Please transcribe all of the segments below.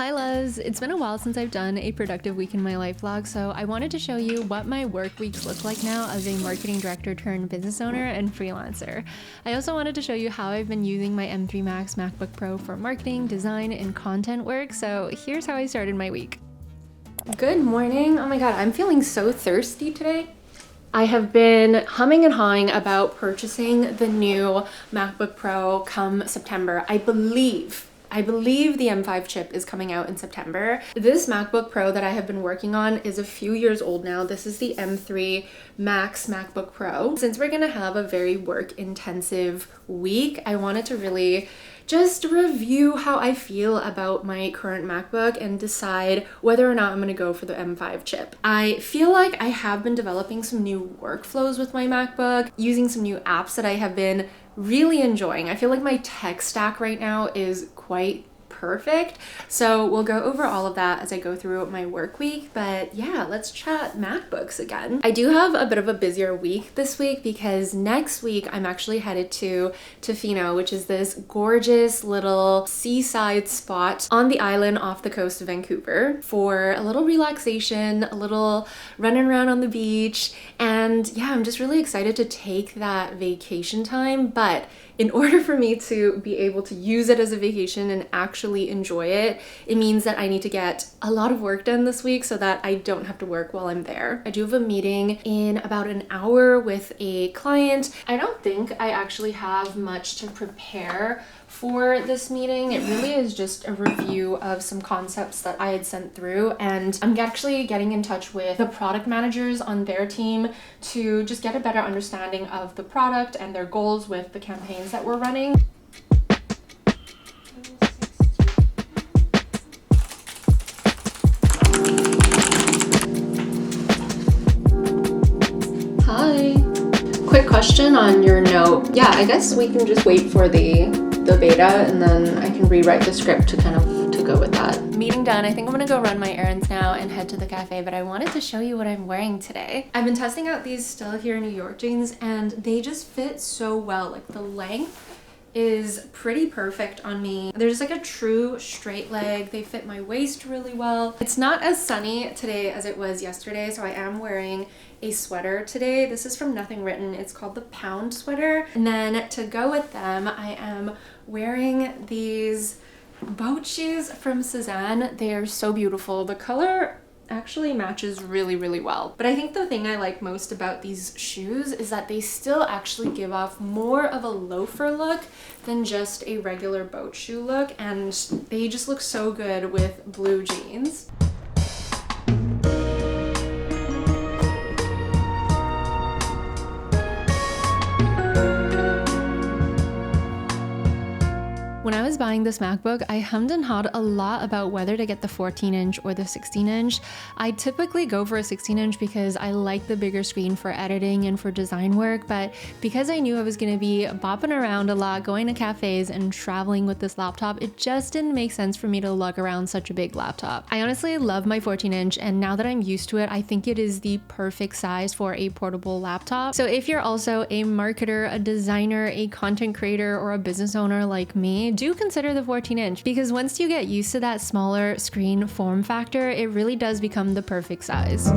Hi loves! It's been a while since I've done a productive week in my life vlog, so I wanted to show you what my work weeks look like now as a marketing director turned business owner and freelancer. I also wanted to show you how I've been using my M3 Max MacBook Pro for marketing, design, and content work, so here's how I started my week. Good morning! Oh my god, I'm feeling so thirsty today. I have been humming and hawing about purchasing the new MacBook Pro come September. I believe the M5 chip is coming out in September. This MacBook Pro that I have been working on is a few years old now. This is the M3 Max MacBook Pro. Since we're gonna have a very work-intensive week, I wanted to really just review how I feel about my current MacBook and decide whether or not I'm gonna go for the M5 chip. I feel like I have been developing some new workflows with my MacBook, using some new apps that I have been really enjoying. I feel like my tech stack right now is quite perfect. So we'll go over all of that as I go through my work week, but yeah, let's chat MacBooks again. I do have a bit of a busier week this week because next week I'm actually headed to Tofino, which is this gorgeous little seaside spot on the island off the coast of Vancouver, for a little relaxation, a little running around on the beach. And yeah, I'm just really excited to take that vacation time, but in order for me to be able to use it as a vacation and actually enjoy it, it means that I need to get a lot of work done this week so that I don't have to work while I'm there. I do have a meeting in about an hour with a client. I don't think I actually have much to prepare for this meeting. It really is just a review of some concepts that I had sent through, and I'm actually getting in touch with the product managers on their team to just get a better understanding of the product and their goals with the campaigns that we're running. Hi. Quick question on your note. Yeah, I guess we can just wait for the beta and then I can rewrite the script to go with that. Meeting done. I think I'm gonna go run my errands now and head to the cafe, but I wanted to show you what I'm wearing today. I've been testing out these Still Here New York jeans and they just fit so well. Like, the length is pretty perfect on me. They're just like a true straight leg. They fit my waist really well. It's not as sunny today as it was yesterday, so I am wearing a sweater today. This is from Nothing Written. It's called the Pound sweater. And then to go with them, I am wearing these boat shoes from Cezanne. They are so beautiful. The color actually matches really, really well. But I think the thing I like most about these shoes is that they still actually give off more of a loafer look than just a regular boat shoe look, and they just look so good with blue jeans. When I was buying this MacBook, I hummed and hawed a lot about whether to get the 14-inch or the 16-inch. I typically go for a 16-inch because I like the bigger screen for editing and for design work, but because I knew I was going to be bopping around a lot, going to cafes and traveling with this laptop, it just didn't make sense for me to lug around such a big laptop. I honestly love my 14-inch, and now that I'm used to it, I think it is the perfect size for a portable laptop. So if you're also a marketer, a designer, a content creator, or a business owner like me, do consider the 14-inch, because once you get used to that smaller screen form factor, it really does become the perfect size.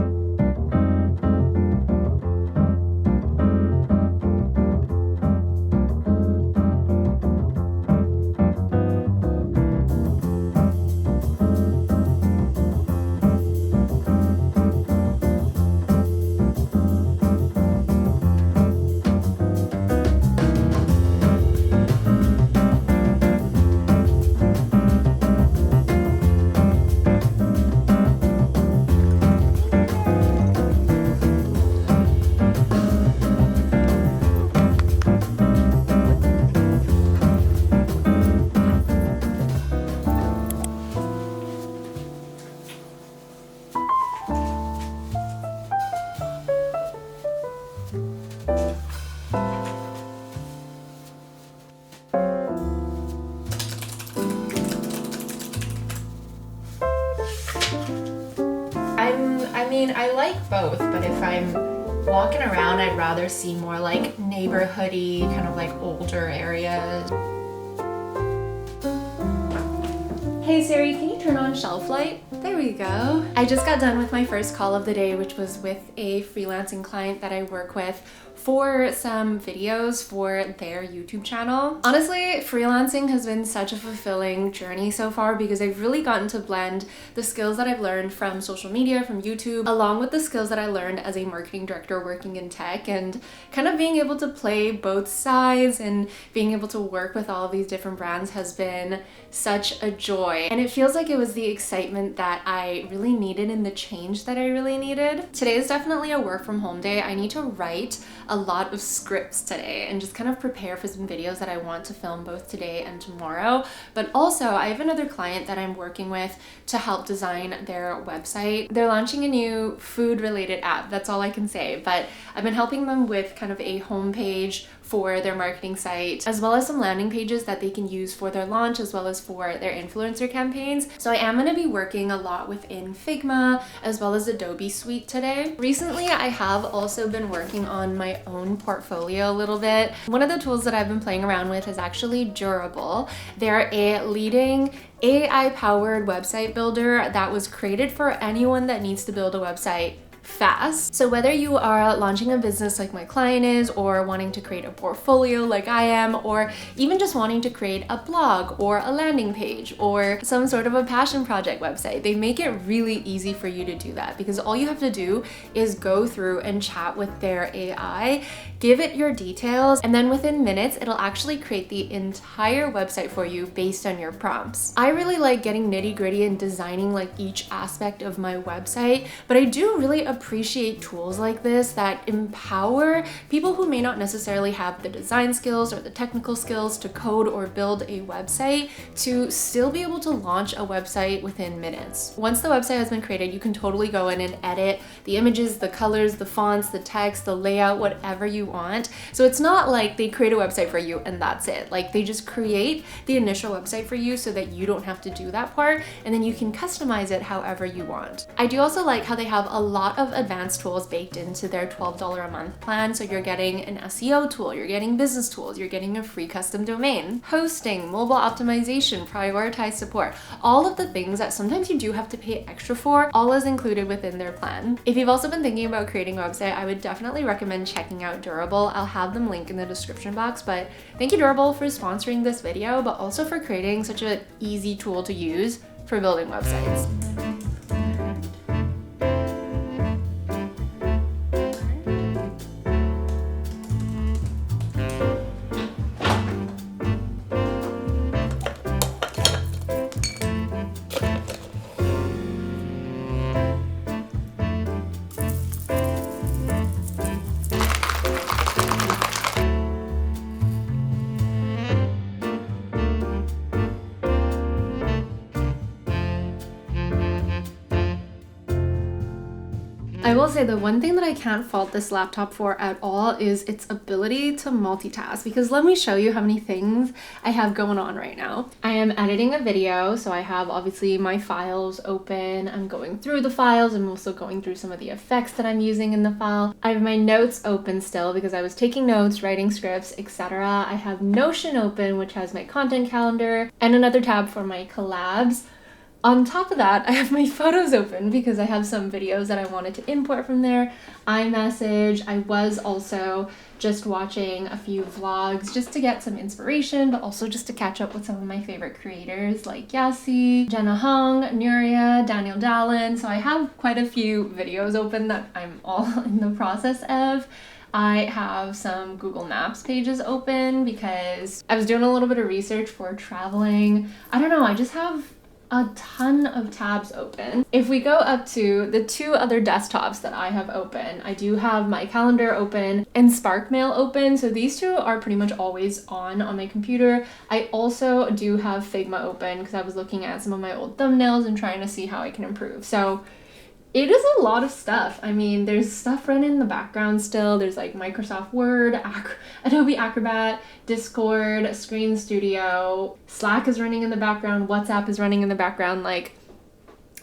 I like both, but if I'm walking around, I'd rather see more like neighborhoody, kind of like older areas. Hey Siri, can you turn on shelf light. There we go. I just got done with my first call of the day, which was with a freelancing client that I work with for some videos for their YouTube channel. Honestly, freelancing has been such a fulfilling journey so far because I've really gotten to blend the skills that I've learned from social media, from YouTube, along with the skills that I learned as a marketing director working in tech, and kind of being able to play both sides and being able to work with all of these different brands has been such a joy. And it feels like it was the excitement that I really needed and the change that I really needed. Today is definitely a work from home day. I need to write a lot of scripts today and just kind of prepare for some videos that I want to film both today and tomorrow. But also I have another client that I'm working with to help design their website. They're launching a new food related app. That's all I can say, but I've been helping them with kind of a homepage for their marketing site, as well as some landing pages that they can use for their launch, as well as for their influencer campaigns. So I am going to be working a lot within Figma, as well as Adobe Suite today. Recently, I have also been working on my own portfolio a little bit. One of the tools that I've been playing around with is actually Durable. They're a leading AI-powered website builder that was created for anyone that needs to build a website fast. So whether you are launching a business like my client is, or wanting to create a portfolio like I am, or even just wanting to create a blog or a landing page or some sort of a passion project website, they make it really easy for you to do that, because all you have to do is go through and chat with their AI, give it your details, and then within minutes, it'll actually create the entire website for you based on your prompts. I really like getting nitty-gritty and designing like each aspect of my website, but I do really appreciate tools like this that empower people who may not necessarily have the design skills or the technical skills to code or build a website to still be able to launch a website within minutes. Once the website has been created, you can totally go in and edit the images, the colors, the fonts, the text, the layout, whatever you want. So it's not like they create a website for you and that's it. Like, they just create the initial website for you so that you don't have to do that part, and then you can customize it however you want. I do also like how they have a lot of advanced tools baked into their $12 a month plan. So you're getting an SEO tool, you're getting business tools, you're getting a free custom domain, hosting, mobile optimization, prioritized support, all of the things that sometimes you do have to pay extra for, all is included within their plan. If you've also been thinking about creating a website, I would definitely recommend checking out Durable. I'll have them linked in the description box, but thank you Durable for sponsoring this video, but also for creating such an easy tool to use for building websites. I will say the one thing that I can't fault this laptop for at all is its ability to multitask, because let me show you how many things I have going on right now. I am editing a video, so I have obviously my files open. I'm going through the files. I'm also going through some of the effects that I'm using in the file. I have my notes open still because I was taking notes, writing scripts, etc. I have Notion open, which has my content calendar, and another tab for my collabs. On top of that, I have my photos open because I have some videos that I wanted to import from there. iMessage. I was also just watching a few vlogs just to get some inspiration, but also just to catch up with some of my favorite creators like Yassi, Jenna Hung, Nuria, Daniel Dallin. So I have quite a few videos open that I'm all in the process of. I have some Google Maps pages open because I was doing a little bit of research for traveling. I don't know, I just have a ton of tabs open. If we go up to the two other desktops that I have open, I do have my calendar open and SparkMail open. So these two are pretty much always on my computer. I also do have Figma open because I was looking at some of my old thumbnails and trying to see how I can improve. So it is a lot of stuff. I mean, there's stuff running in the background still. There's like Microsoft Word, Adobe Acrobat, Discord, Screen Studio, Slack is running in the background, WhatsApp is running in the background. Like,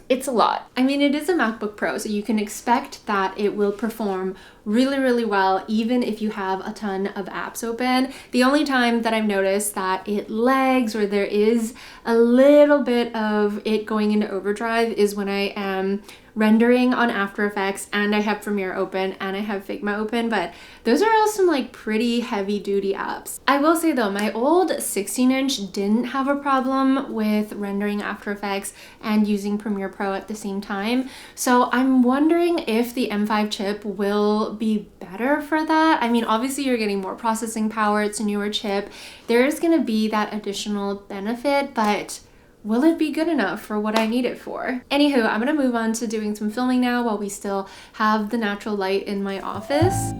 it's a lot. I mean, it is a MacBook Pro, so you can expect that it will perform really well, even if you have a ton of apps open. The only time that I've noticed that it lags or there is a little bit of it going into overdrive is when I am rendering on After Effects and I have Premiere open and I have Figma open, but those are all some like pretty heavy duty apps. I will say though, my old 16-inch didn't have a problem with rendering After Effects and using Premiere Pro at the same time. So I'm wondering if the M5 chip will be better for that. I mean, obviously you're getting more processing power, it's a newer chip. There is gonna be that additional benefit, but will it be good enough for what I need it for? Anywho, I'm gonna move on to doing some filming now while we still have the natural light in my office.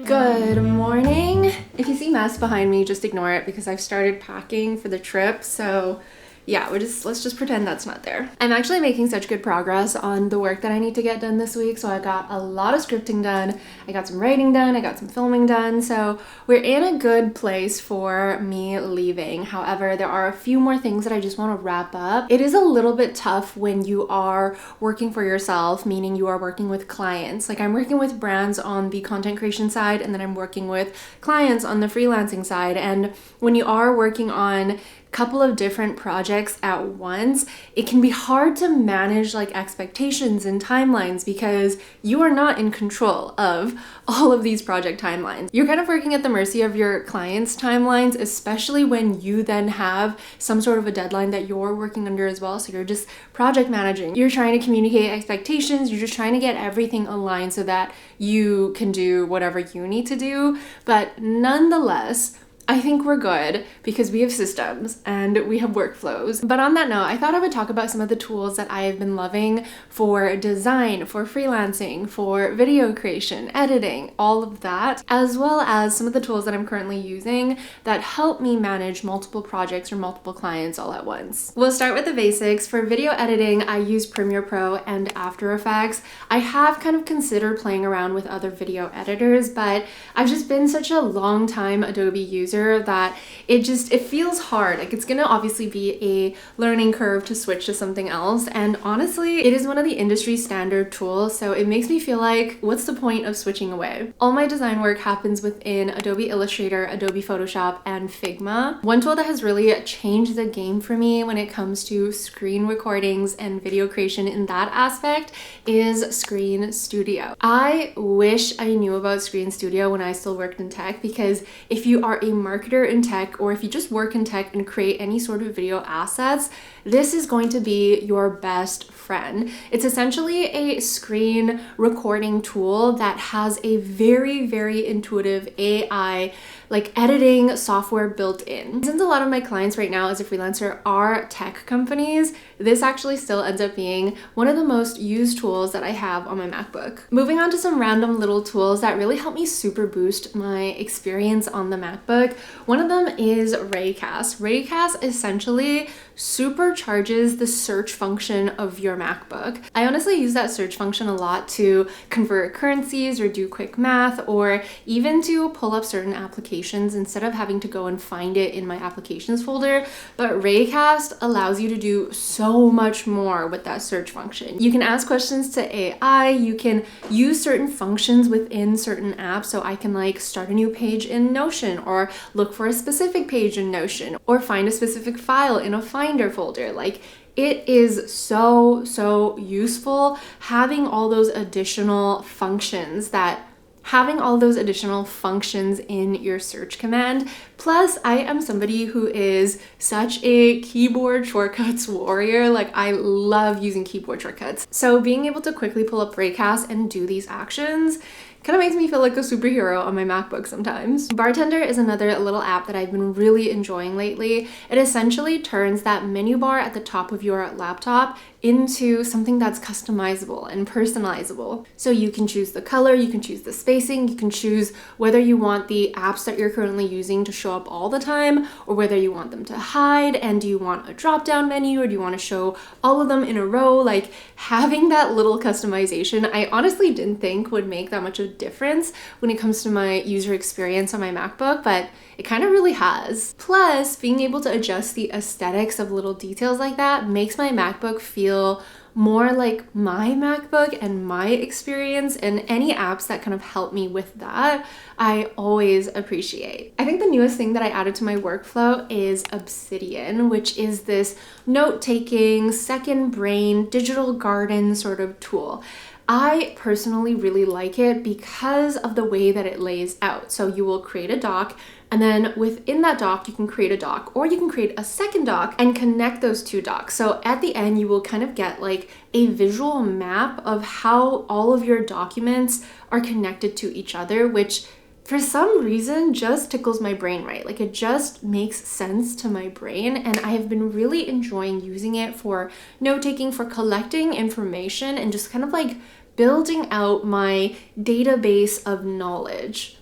Good morning. If you see mess behind me, just ignore it because I've started packing for the trip. So yeah, let's just pretend that's not there. I'm actually making such good progress on the work that I need to get done this week. So I got a lot of scripting done, I got some writing done, I got some filming done. So we're in a good place for me leaving. However, there are a few more things that I just want to wrap up. It is a little bit tough when you are working for yourself, meaning you are working with clients. Like I'm working with brands on the content creation side, and then I'm working with clients on the freelancing side. And when you are working on couple of different projects at once, it can be hard to manage like expectations and timelines because you are not in control of all of these project timelines. You're kind of working at the mercy of your clients' timelines, especially when you then have some sort of a deadline that you're working under as well. So you're just project managing. You're trying to communicate expectations. You're just trying to get everything aligned so that you can do whatever you need to do. But nonetheless, I think we're good because we have systems and we have workflows. But on that note, I thought I would talk about some of the tools that I have been loving for design, for freelancing, for video creation, editing, all of that, as well as some of the tools that I'm currently using that help me manage multiple projects or multiple clients all at once. We'll start with the basics. For video editing, I use Premiere Pro and After Effects. I have kind of considered playing around with other video editors, but I've just been such a long time Adobe user that it feels hard. Like it's gonna obviously be a learning curve to switch to something else, and honestly it is one of the industry standard tools, so it makes me feel like what's the point of switching away? All my design work happens within Adobe Illustrator, Adobe Photoshop, and Figma. One tool that has really changed the game for me when it comes to screen recordings and video creation in that aspect is Screen Studio. I wish I knew about Screen Studio when I still worked in tech, because if you are a marketer in tech, or if you just work in tech and create any sort of video assets, this is going to be your best friend. It's essentially a screen recording tool that has a very intuitive AI like editing software built in. Since a lot of my clients right now as a freelancer are tech companies, this actually still ends up being one of the most used tools that I have on my MacBook. Moving on to some random little tools that really help me super boost my experience on the MacBook. One of them is Raycast. Raycast essentially supercharges the search function of your MacBook. I honestly use that search function a lot to convert currencies or do quick math, or even to pull up certain applications instead of having to go and find it in my applications folder. But Raycast allows you to do so much more with that search function. You can ask questions to AI, you can use certain functions within certain apps. So I can like start a new page in Notion, or look for a specific page in Notion, or find a specific file in a Finder folder. Like, it is so useful having all those additional functions that having all those additional functions in your search command. Plus, I am somebody who is such a keyboard shortcuts warrior. Like, I love using keyboard shortcuts. So being able to quickly pull up Raycast and do these actions kind of makes me feel like a superhero on my MacBook sometimes. Bartender is another little app that I've been really enjoying lately. It essentially turns that menu bar at the top of your laptop into something that's customizable and personalizable. So you can choose the color, you can choose the spacing, you can choose whether you want the apps that you're currently using to show up all the time or whether you want them to hide, and do you want a drop-down menu or do you want to show all of them in a row? Like, having that little customization, I honestly didn't think would make that much of a difference when it comes to my user experience on my MacBook, but it kind of really has. Plus, being able to adjust the aesthetics of little details like that makes my MacBook feel more like my MacBook and my experience, and any apps that kind of help me with that, I always appreciate. I think the newest thing that I added to my workflow is Obsidian, which is this note-taking, second brain, digital garden sort of tool. I personally really like it because of the way that it lays out. So you will create a doc, and then within that doc, you can create a doc, or you can create a second doc and connect those two docs. So at the end, you will kind of get like a visual map of how all of your documents are connected to each other, which for some reason just tickles my brain, right? Like, it just makes sense to my brain, and I have been really enjoying using it for note-taking, for collecting information, and just kind of like building out my database of knowledge.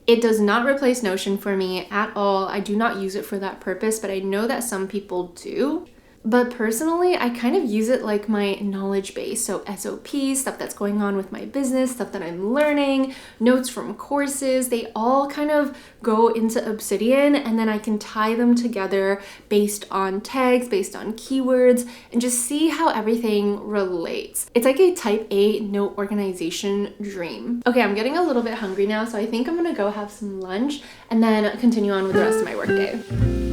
It does not replace Notion for me at all. I do not use it for that purpose, but I know that some people do. But personally, I kind of use it like my knowledge base. So SOPs, stuff that's going on with my business, stuff that I'm learning, notes from courses, they all kind of go into Obsidian, and then I can tie them together based on tags, based on keywords, and just see how everything relates. It's like a type A note organization dream. Okay, I'm getting a little bit hungry now, so I think I'm gonna go have some lunch and then continue on with the rest of my workday.